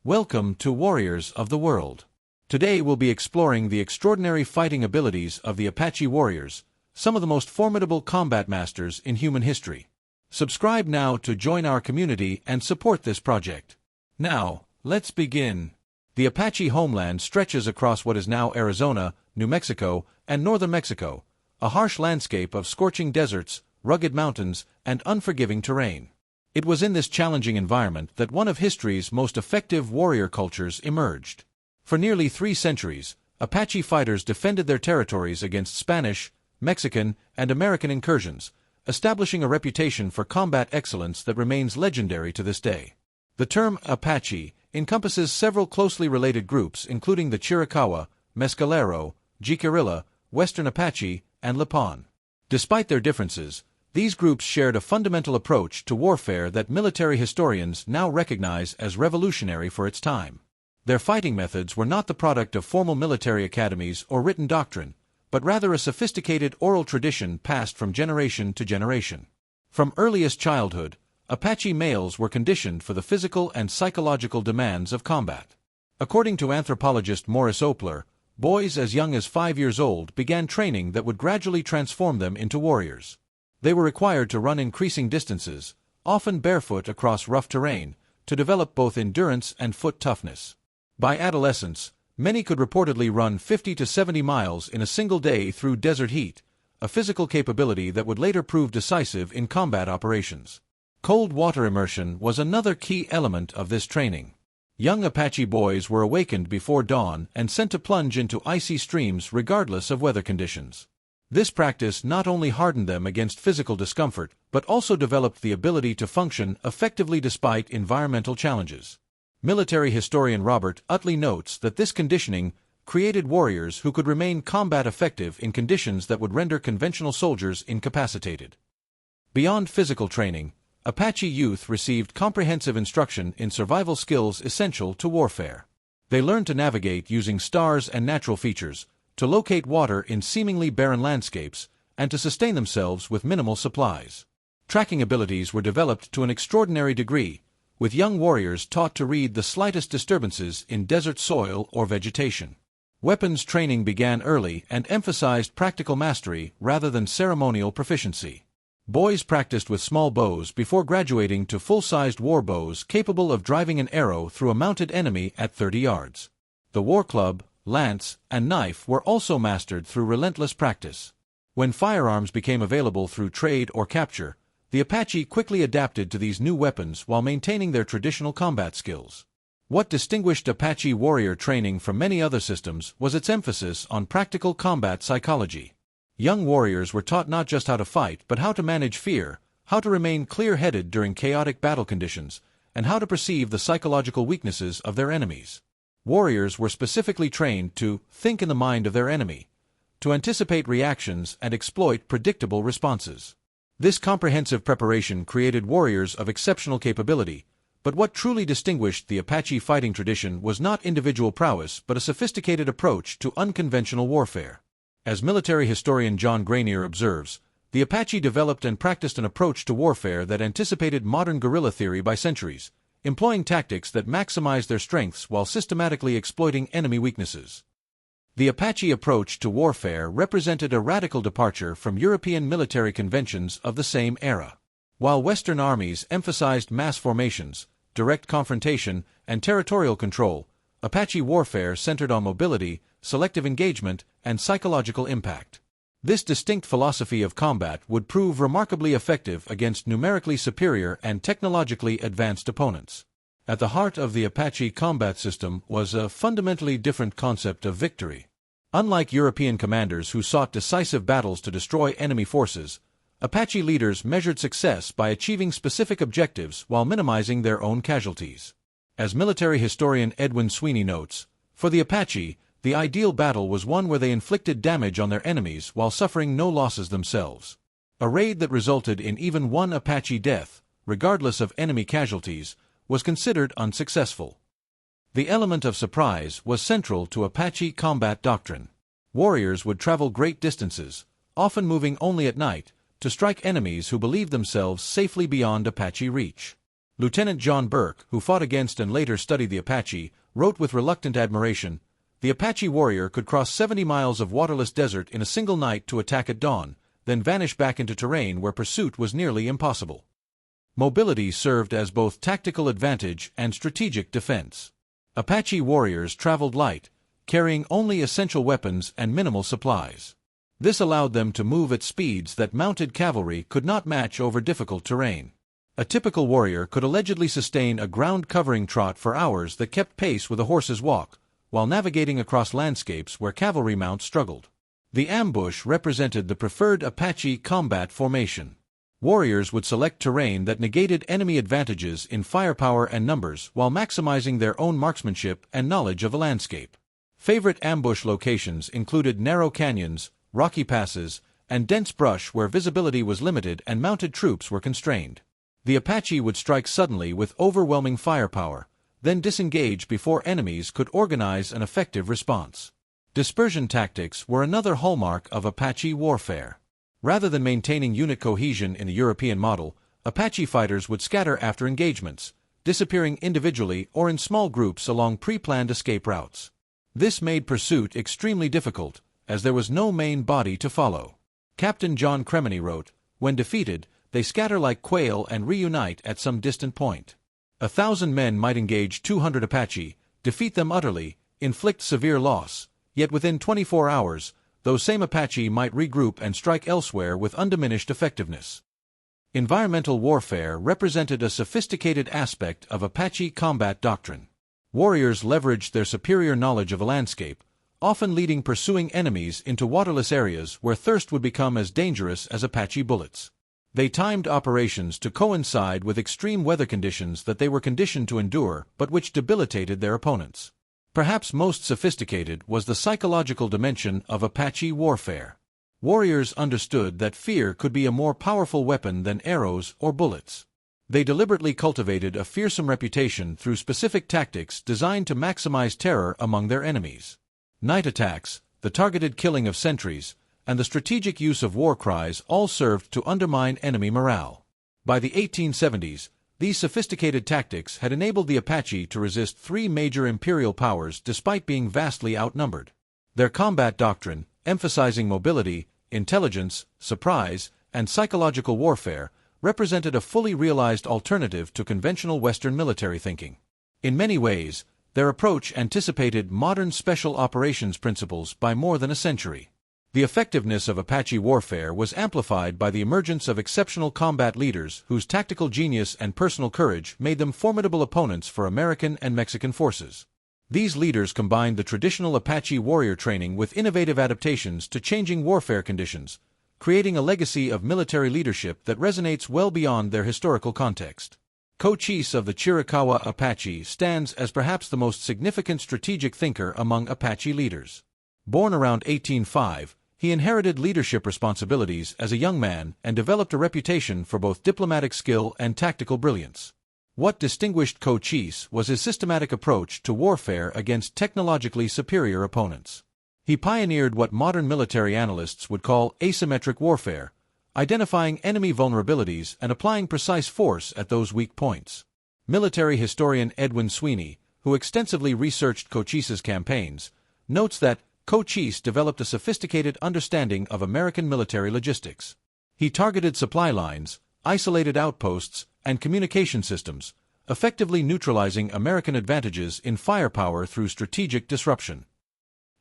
Welcome to Warriors of the World. Today we'll be exploring the extraordinary fighting abilities of the Apache warriors, some of the most formidable combat masters in human history. Subscribe now to join our community and support this project. Now, let's begin. The Apache homeland stretches across what is now Arizona, New Mexico, and northern Mexico, a harsh landscape of scorching deserts, rugged mountains, and unforgiving terrain. It was in this challenging environment that one of history's most effective warrior cultures emerged. For nearly 3 centuries, Apache fighters defended their territories against Spanish, Mexican, and American incursions, establishing a reputation for combat excellence that remains legendary to this day. The term Apache encompasses several closely related groups including the Chiricahua, Mescalero, guerrilla, Western Apache, and Lipan. Despite their differences, these groups shared a fundamental approach to warfare that military historians now recognize as revolutionary for its time. Their fighting methods were not the product of formal military academies or written doctrine, but rather a sophisticated oral tradition passed from generation to generation. From earliest childhood, Apache males were conditioned for the physical and psychological demands of combat. According to anthropologist Maurice Opler, boys as young as 5 years old began training that would gradually transform them into warriors. They were required to run increasing distances, often barefoot across rough terrain, to develop both endurance and foot toughness. By adolescence, many could reportedly run 50 to 70 miles in a single day through desert heat, a physical capability that would later prove decisive in combat operations. Cold water immersion was another key element of this training. Young Apache boys were awakened before dawn and sent to plunge into icy streams regardless of weather conditions. This practice not only hardened them against physical discomfort, but also developed the ability to function effectively despite environmental challenges. Military historian Robert Utley notes that this conditioning created warriors who could remain combat effective in conditions that would render conventional soldiers incapacitated. Beyond physical training, Apache youth received comprehensive instruction in survival skills essential to warfare. They learned to navigate using stars and natural features, to locate water in seemingly barren landscapes, and to sustain themselves with minimal supplies. Tracking abilities were developed to an extraordinary degree, with young warriors taught to read the slightest disturbances in desert soil or vegetation. Weapons training began early and emphasized practical mastery rather than ceremonial proficiency. Boys practiced with small bows before graduating to full-sized war bows capable of driving an arrow through a mounted enemy at 30 yards. The war club, lance, and knife were also mastered through relentless practice. When firearms became available through trade or capture, the Apache quickly adapted to these new weapons while maintaining their traditional combat skills. What distinguished Apache warrior training from many other systems was its emphasis on practical combat psychology. Young warriors were taught not just how to fight but how to manage fear, how to remain clear-headed during chaotic battle conditions, and how to perceive the psychological weaknesses of their enemies. Warriors were specifically trained to think in the mind of their enemy, to anticipate reactions and exploit predictable responses. This comprehensive preparation created warriors of exceptional capability, but what truly distinguished the Apache fighting tradition was not individual prowess but a sophisticated approach to unconventional warfare. As military historian John Granier observes, the Apache developed and practiced an approach to warfare that anticipated modern guerrilla theory by centuries, employing tactics that maximized their strengths while systematically exploiting enemy weaknesses. The Apache approach to warfare represented a radical departure from European military conventions of the same era. While Western armies emphasized mass formations, direct confrontation, and territorial control, Apache warfare centered on mobility, selective engagement, and psychological impact. This distinct philosophy of combat would prove remarkably effective against numerically superior and technologically advanced opponents. At the heart of the Apache combat system was a fundamentally different concept of victory. Unlike European commanders who sought decisive battles to destroy enemy forces, Apache leaders measured success by achieving specific objectives while minimizing their own casualties. As military historian Edwin Sweeney notes, for the Apache, the ideal battle was one where they inflicted damage on their enemies while suffering no losses themselves. A raid that resulted in even one Apache death, regardless of enemy casualties, was considered unsuccessful. The element of surprise was central to Apache combat doctrine. Warriors would travel great distances, often moving only at night, to strike enemies who believed themselves safely beyond Apache reach. Lieutenant John Burke, who fought against and later studied the Apache, wrote with reluctant admiration, "The Apache warrior could cross 70 miles of waterless desert in a single night to attack at dawn, then vanish back into terrain where pursuit was nearly impossible." Mobility served as both tactical advantage and strategic defense. Apache warriors traveled light, carrying only essential weapons and minimal supplies. This allowed them to move at speeds that mounted cavalry could not match over difficult terrain. A typical warrior could allegedly sustain a ground-covering trot for hours that kept pace with a horse's walk, while navigating across landscapes where cavalry mounts struggled. The ambush represented the preferred Apache combat formation. Warriors would select terrain that negated enemy advantages in firepower and numbers while maximizing their own marksmanship and knowledge of a landscape. Favorite ambush locations included narrow canyons, rocky passes, and dense brush where visibility was limited and mounted troops were constrained. The Apache would strike suddenly with overwhelming firepower, then disengage before enemies could organize an effective response. Dispersion tactics were another hallmark of Apache warfare. Rather than maintaining unit cohesion in the European model, Apache fighters would scatter after engagements, disappearing individually or in small groups along pre-planned escape routes. This made pursuit extremely difficult, as there was no main body to follow. Captain John Cremeny wrote, "When defeated, they scatter like quail and reunite at some distant point. 1,000 men might engage 200 Apache, defeat them utterly, inflict severe loss, yet within 24 hours, those same Apache might regroup and strike elsewhere with undiminished effectiveness." Environmental warfare represented a sophisticated aspect of Apache combat doctrine. Warriors leveraged their superior knowledge of a landscape, often leading pursuing enemies into waterless areas where thirst would become as dangerous as Apache bullets. They timed operations to coincide with extreme weather conditions that they were conditioned to endure but which debilitated their opponents. Perhaps most sophisticated was the psychological dimension of Apache warfare. Warriors understood that fear could be a more powerful weapon than arrows or bullets. They deliberately cultivated a fearsome reputation through specific tactics designed to maximize terror among their enemies. Night attacks, the targeted killing of sentries, and the strategic use of war cries all served to undermine enemy morale. By the 1870s, these sophisticated tactics had enabled the Apache to resist three major imperial powers despite being vastly outnumbered. Their combat doctrine, emphasizing mobility, intelligence, surprise, and psychological warfare, represented a fully realized alternative to conventional Western military thinking. In many ways, their approach anticipated modern special operations principles by more than a century. The effectiveness of Apache warfare was amplified by the emergence of exceptional combat leaders whose tactical genius and personal courage made them formidable opponents for American and Mexican forces. These leaders combined the traditional Apache warrior training with innovative adaptations to changing warfare conditions, creating a legacy of military leadership that resonates well beyond their historical context. Cochise of the Chiricahua Apache stands as perhaps the most significant strategic thinker among Apache leaders. Born around 1805, he inherited leadership responsibilities as a young man and developed a reputation for both diplomatic skill and tactical brilliance. What distinguished Cochise was his systematic approach to warfare against technologically superior opponents. He pioneered what modern military analysts would call asymmetric warfare, identifying enemy vulnerabilities and applying precise force at those weak points. Military historian Edwin Sweeney, who extensively researched Cochise's campaigns, notes that Cochise developed a sophisticated understanding of American military logistics. He targeted supply lines, isolated outposts, and communication systems, effectively neutralizing American advantages in firepower through strategic disruption.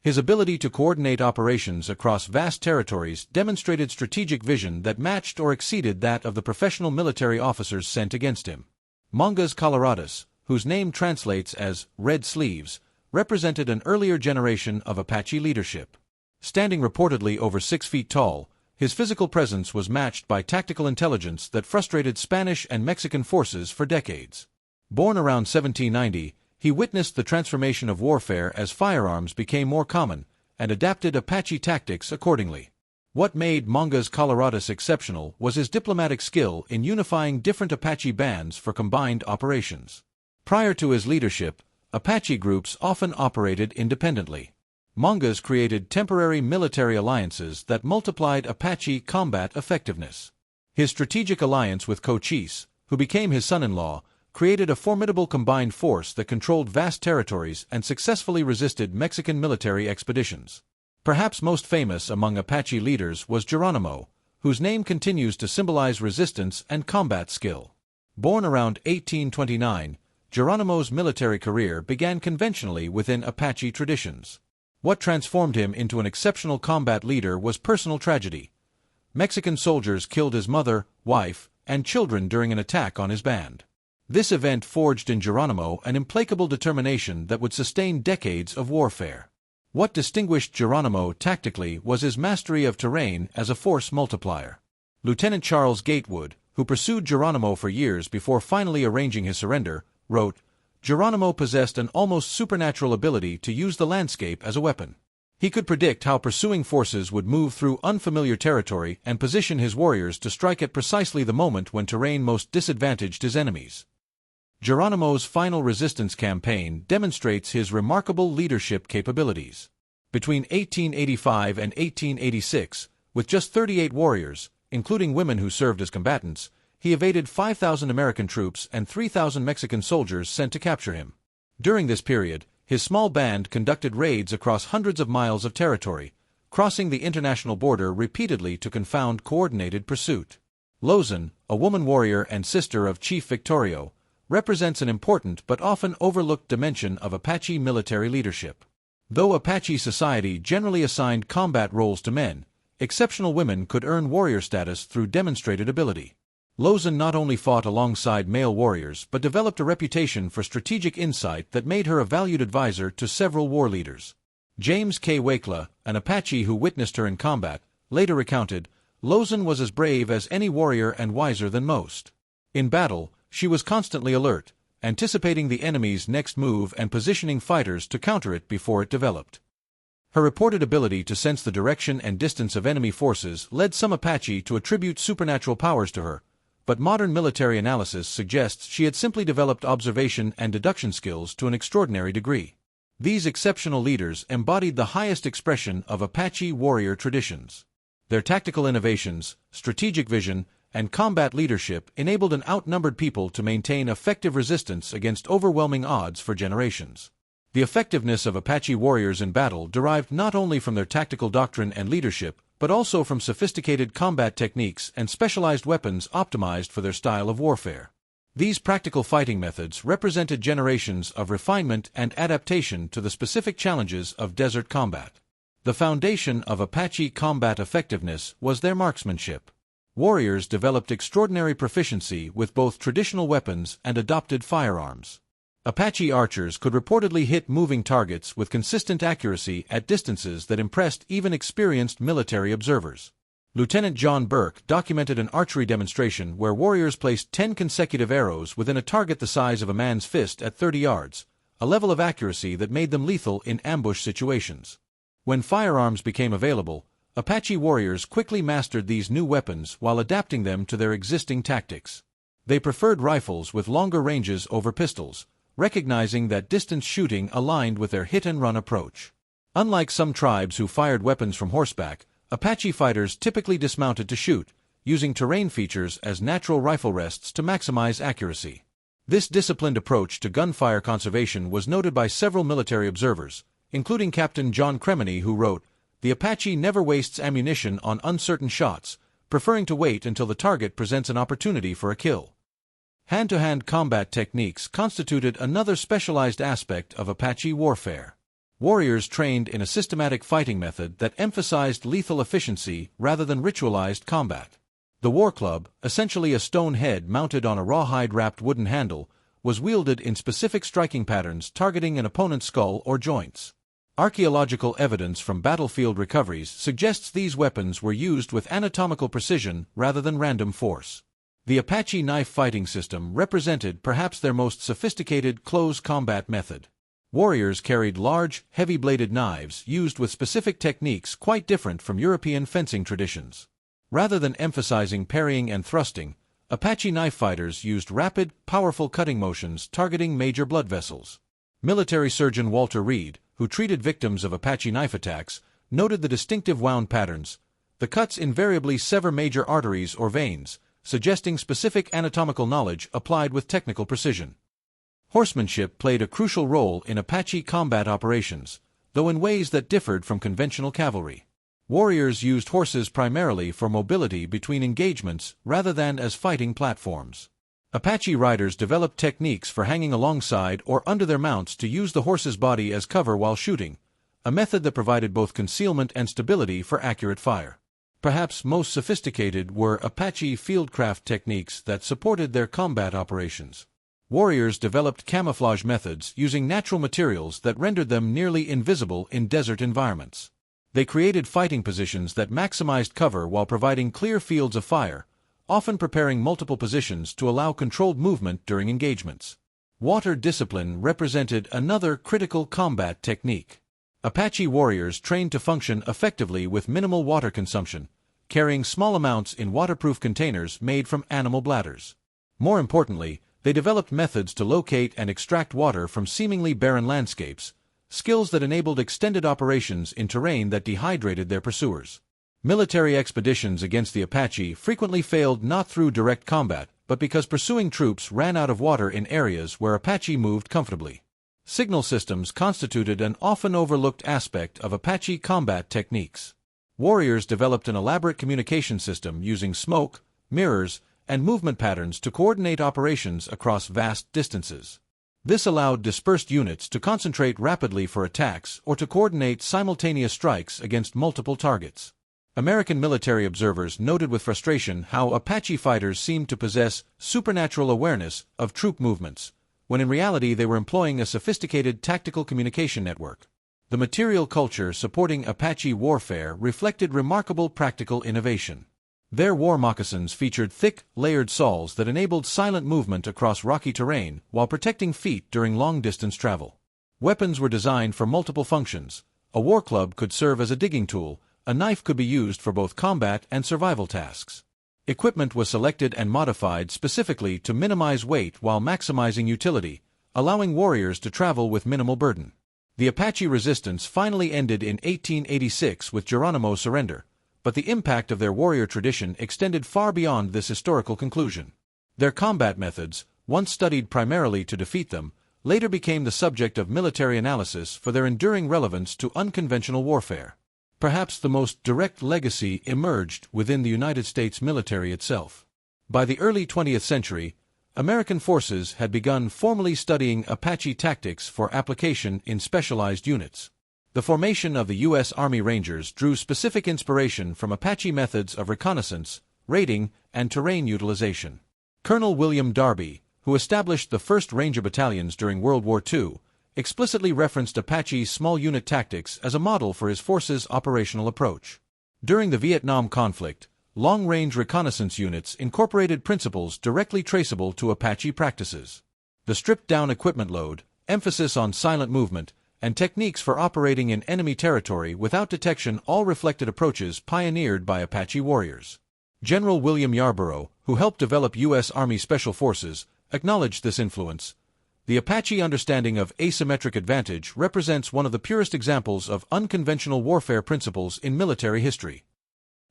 His ability to coordinate operations across vast territories demonstrated strategic vision that matched or exceeded that of the professional military officers sent against him. Mongas Coloradus, whose name translates as Red Sleeves, represented an earlier generation of Apache leadership. Standing reportedly over 6 feet tall, his physical presence was matched by tactical intelligence that frustrated Spanish and Mexican forces for decades. Born around 1790, he witnessed the transformation of warfare as firearms became more common, and adapted Apache tactics accordingly. What made Mongas Coloradus exceptional was his diplomatic skill in unifying different Apache bands for combined operations. Prior to his leadership, Apache groups often operated independently. Mongas created temporary military alliances that multiplied Apache combat effectiveness. His strategic alliance with Cochise, who became his son-in-law, created a formidable combined force that controlled vast territories and successfully resisted Mexican military expeditions. Perhaps most famous among Apache leaders was Geronimo, whose name continues to symbolize resistance and combat skill. Born around 1829, Geronimo's military career began conventionally within Apache traditions. What transformed him into an exceptional combat leader was personal tragedy. Mexican soldiers killed his mother, wife, and children during an attack on his band. This event forged in Geronimo an implacable determination that would sustain decades of warfare. What distinguished Geronimo tactically was his mastery of terrain as a force multiplier. Lieutenant Charles Gatewood, who pursued Geronimo for years before finally arranging his surrender, wrote, "Geronimo possessed an almost supernatural ability to use the landscape as a weapon. He could predict how pursuing forces would move through unfamiliar territory and position his warriors to strike at precisely the moment when terrain most disadvantaged his enemies." Geronimo's final resistance campaign demonstrates his remarkable leadership capabilities. Between 1885 and 1886, with just 38 warriors, including women who served as combatants, he evaded 5,000 American troops and 3,000 Mexican soldiers sent to capture him. During this period, his small band conducted raids across hundreds of miles of territory, crossing the international border repeatedly to confound coordinated pursuit. Lozan, a woman warrior and sister of Chief Victorio, represents an important but often overlooked dimension of Apache military leadership. Though Apache society generally assigned combat roles to men, exceptional women could earn warrior status through demonstrated ability. Lozan not only fought alongside male warriors but developed a reputation for strategic insight that made her a valued advisor to several war leaders. James K. Wakela, an Apache who witnessed her in combat, later recounted, "Lozan was as brave as any warrior and wiser than most. In battle, she was constantly alert, anticipating the enemy's next move and positioning fighters to counter it before it developed." Her reported ability to sense the direction and distance of enemy forces led some Apache to attribute supernatural powers to her, but modern military analysis suggests she had simply developed observation and deduction skills to an extraordinary degree. These exceptional leaders embodied the highest expression of Apache warrior traditions. Their tactical innovations, strategic vision, and combat leadership enabled an outnumbered people to maintain effective resistance against overwhelming odds for generations. The effectiveness of Apache warriors in battle derived not only from their tactical doctrine and leadership, but also from sophisticated combat techniques and specialized weapons optimized for their style of warfare. These practical fighting methods represented generations of refinement and adaptation to the specific challenges of desert combat. The foundation of Apache combat effectiveness was their marksmanship. Warriors developed extraordinary proficiency with both traditional weapons and adopted firearms. Apache archers could reportedly hit moving targets with consistent accuracy at distances that impressed even experienced military observers. Lieutenant John Burke documented an archery demonstration where warriors placed 10 consecutive arrows within a target the size of a man's fist at 30 yards, a level of accuracy that made them lethal in ambush situations. When firearms became available, Apache warriors quickly mastered these new weapons while adapting them to their existing tactics. They preferred rifles with longer ranges over pistols, recognizing that distance shooting aligned with their hit-and-run approach. Unlike some tribes who fired weapons from horseback, Apache fighters typically dismounted to shoot, using terrain features as natural rifle rests to maximize accuracy. This disciplined approach to gunfire conservation was noted by several military observers, including Captain John Cremeny, who wrote, "The Apache never wastes ammunition on uncertain shots, preferring to wait until the target presents an opportunity for a kill." Hand-to-hand combat techniques constituted another specialized aspect of Apache warfare. Warriors trained in a systematic fighting method that emphasized lethal efficiency rather than ritualized combat. The war club, essentially a stone head mounted on a rawhide-wrapped wooden handle, was wielded in specific striking patterns targeting an opponent's skull or joints. Archaeological evidence from battlefield recoveries suggests these weapons were used with anatomical precision rather than random force. The Apache knife fighting system represented perhaps their most sophisticated close combat method. Warriors carried large, heavy-bladed knives used with specific techniques quite different from European fencing traditions. Rather than emphasizing parrying and thrusting, Apache knife fighters used rapid, powerful cutting motions targeting major blood vessels. Military surgeon Walter Reed, who treated victims of Apache knife attacks, noted the distinctive wound patterns. The cuts invariably sever major arteries or veins, suggesting specific anatomical knowledge applied with technical precision. Horsemanship played a crucial role in Apache combat operations, though in ways that differed from conventional cavalry. Warriors used horses primarily for mobility between engagements rather than as fighting platforms. Apache riders developed techniques for hanging alongside or under their mounts to use the horse's body as cover while shooting, a method that provided both concealment and stability for accurate fire. Perhaps most sophisticated were Apache fieldcraft techniques that supported their combat operations. Warriors developed camouflage methods using natural materials that rendered them nearly invisible in desert environments. They created fighting positions that maximized cover while providing clear fields of fire, often preparing multiple positions to allow controlled movement during engagements. Water discipline represented another critical combat technique. Apache warriors trained to function effectively with minimal water consumption, carrying small amounts in waterproof containers made from animal bladders. More importantly, they developed methods to locate and extract water from seemingly barren landscapes, skills that enabled extended operations in terrain that dehydrated their pursuers. Military expeditions against the Apache frequently failed not through direct combat, but because pursuing troops ran out of water in areas where Apache moved comfortably. Signal systems constituted an often overlooked aspect of Apache combat techniques. Warriors developed an elaborate communication system using smoke, mirrors, and movement patterns to coordinate operations across vast distances. This allowed dispersed units to concentrate rapidly for attacks or to coordinate simultaneous strikes against multiple targets. American military observers noted with frustration how Apache fighters seemed to possess supernatural awareness of troop movements, when in reality they were employing a sophisticated tactical communication network. The material culture supporting Apache warfare reflected remarkable practical innovation. Their war moccasins featured thick, layered soles that enabled silent movement across rocky terrain while protecting feet during long-distance travel. Weapons were designed for multiple functions. A war club could serve as a digging tool, a knife could be used for both combat and survival tasks. Equipment was selected and modified specifically to minimize weight while maximizing utility, allowing warriors to travel with minimal burden. The Apache resistance finally ended in 1886 with Geronimo's surrender, but the impact of their warrior tradition extended far beyond this historical conclusion. Their combat methods, once studied primarily to defeat them, later became the subject of military analysis for their enduring relevance to unconventional warfare. Perhaps the most direct legacy emerged within the United States military itself. By the early 20th century, American forces had begun formally studying Apache tactics for application in specialized units. The formation of the U.S. Army Rangers drew specific inspiration from Apache methods of reconnaissance, raiding, and terrain utilization. Colonel William Darby, who established the 1st Ranger Battalions during World War II, explicitly referenced Apache's small unit tactics as a model for his force's operational approach. During the Vietnam conflict, long-range reconnaissance units incorporated principles directly traceable to Apache practices. The stripped-down equipment load, emphasis on silent movement, and techniques for operating in enemy territory without detection all reflected approaches pioneered by Apache warriors. General William Yarborough, who helped develop U.S. Army Special Forces, acknowledged this influence. The Apache understanding of asymmetric advantage represents one of the purest examples of unconventional warfare principles in military history.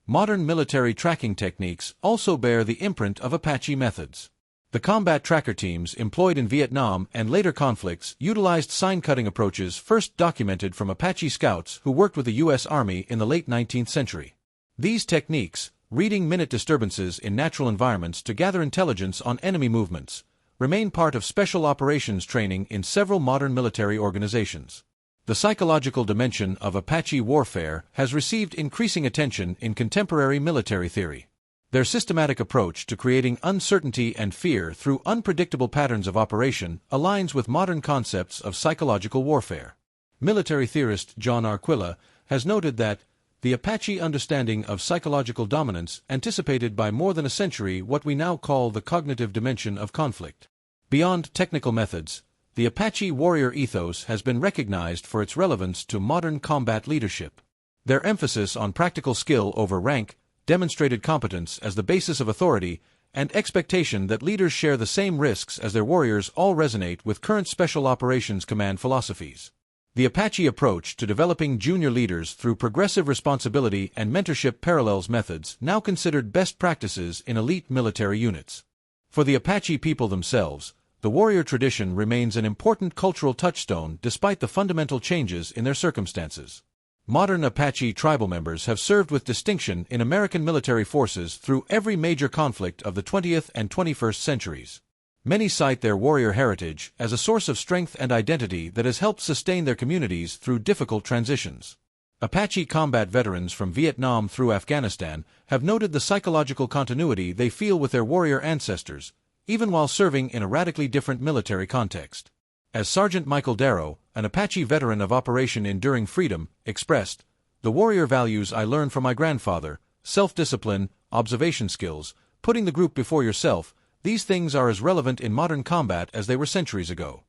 Modern military tracking techniques also bear the imprint of Apache methods. The combat tracker teams employed in Vietnam and later conflicts utilized sign-cutting approaches first documented from Apache scouts who worked with the U.S. Army in the late 19th century. These techniques, reading minute disturbances in natural environments to gather intelligence on enemy movements, remain part of special operations training in several modern military organizations. The psychological dimension of Apache warfare has received increasing attention in contemporary military theory. Their systematic approach to creating uncertainty and fear through unpredictable patterns of operation aligns with modern concepts of psychological warfare. Military theorist John Arquilla has noted that the Apache understanding of psychological dominance anticipated by more than a century what we now call the cognitive dimension of conflict. Beyond technical methods, the Apache warrior ethos has been recognized for its relevance to modern combat leadership. Their emphasis on practical skill over rank demonstrated competence as the basis of authority, and expectation that leaders share the same risks as their warriors all resonate with current special operations command philosophies. The Apache approach to developing junior leaders through progressive responsibility and mentorship parallels methods now considered best practices in elite military units. For the Apache people themselves, the warrior tradition remains an important cultural touchstone despite the fundamental changes in their circumstances. Modern Apache tribal members have served with distinction in American military forces through every major conflict of the 20th and 21st centuries. Many cite their warrior heritage as a source of strength and identity that has helped sustain their communities through difficult transitions. Apache combat veterans from Vietnam through Afghanistan have noted the psychological continuity they feel with their warrior ancestors, even while serving in a radically different military context. As Sergeant Michael Darrow, an Apache veteran of Operation Enduring Freedom, expressed, "The warrior values I learned from my grandfather, self-discipline, observation skills, putting the group before yourself, these things are as relevant in modern combat as they were centuries ago."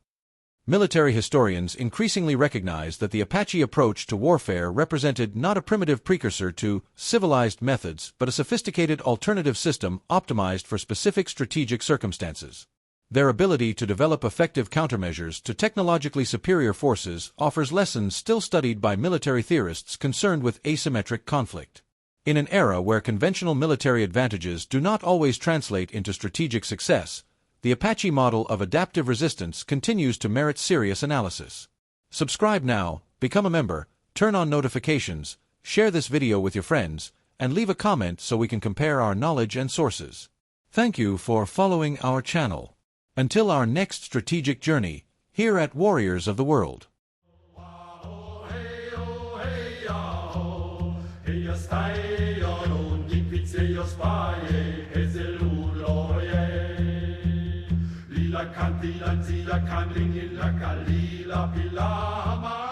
Military historians increasingly recognize that the Apache approach to warfare represented not a primitive precursor to civilized methods but a sophisticated alternative system optimized for specific strategic circumstances. Their ability to develop effective countermeasures to technologically superior forces offers lessons still studied by military theorists concerned with asymmetric conflict. In an era where conventional military advantages do not always translate into strategic success, the Apache model of adaptive resistance continues to merit serious analysis. Subscribe now, become a member, turn on notifications, share this video with your friends, and leave a comment so we can compare our knowledge and sources. Thank you for following our channel. Until our next strategic journey, here at Warriors of the World. Canti la zia, canling la calila, pilama.